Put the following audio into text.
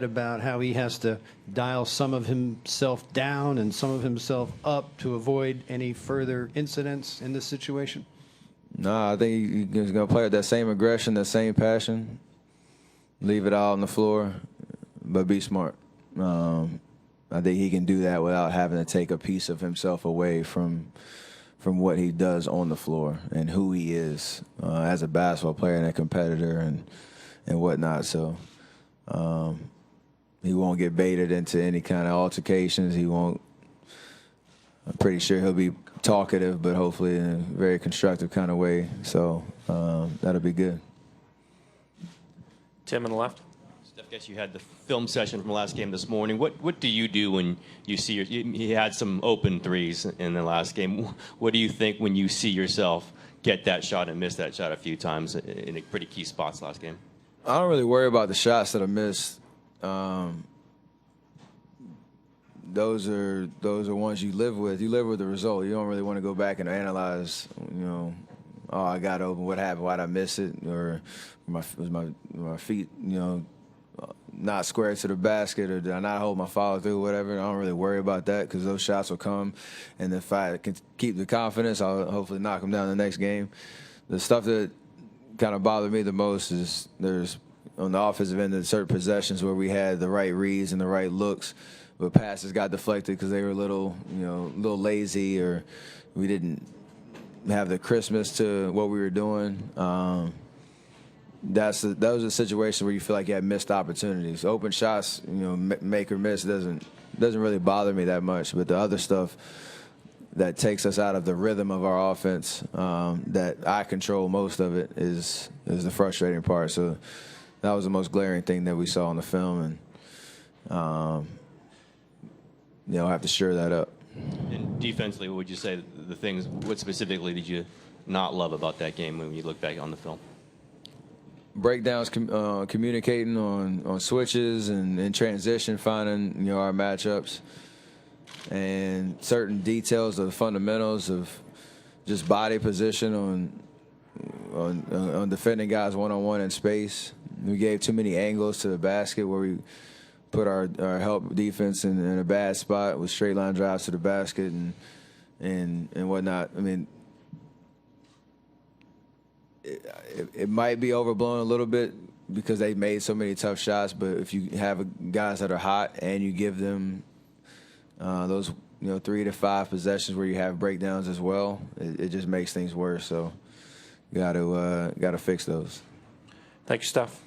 about how he has to dial some of himself down and some of himself up to avoid any further incidents in this situation? No, I think he's going to play with that same aggression, that same passion, leave it all on the floor, but be smart. I think he can do that without having to take a piece of himself away from what he does on the floor and who he is as a basketball player and a competitor and whatnot. So he won't get baited into any kind of altercations. He won't. I'm pretty sure he'll be talkative, but hopefully in a very constructive kind of way. So that'll be good. Tim on the left. Steph, I guess you had the film session from the last game this morning. What do you do when you see he had some open threes in the last game? What do you think when you see yourself get that shot and miss that shot a few times in a pretty key spots last game? I don't really worry about the shots that I missed. Those are ones you live with. You live with the result. You don't really want to go back and analyze, oh, I got open, what happened, why'd I miss it, or was my feet, not square to the basket, or did I not hold my follow through, whatever. I don't really worry about that because those shots will come, and if I can keep the confidence, I'll hopefully knock them down the next game. The stuff that kind of bothered me the most is there's on the offensive end of certain possessions where we had the right reads and the right looks, but passes got deflected because they were a little lazy, or we didn't have the crispness to what we were doing. Those are situations where you feel like you had missed opportunities. Open shots, make or miss doesn't really bother me that much, but the other stuff that takes us out of the rhythm of our offense, that I control most of it, is the frustrating part. So that was the most glaring thing that we saw on the film, and have to shore that up. And defensively, what would you say what specifically did you not love about that game when you look back on the film? Breakdowns, communicating on switches and in transition, finding our matchups, and certain details of the fundamentals of just body position on defending guys one-on-one in space. We gave too many angles to the basket where we put our help defense in a bad spot with straight line drives to the basket and whatnot. I mean, it might be overblown a little bit because they made so many tough shots, but if you have guys that are hot and you give them those 3 to 5 possessions where you have breakdowns as well, it just makes things worse. So got to fix those. Thank you, Steph.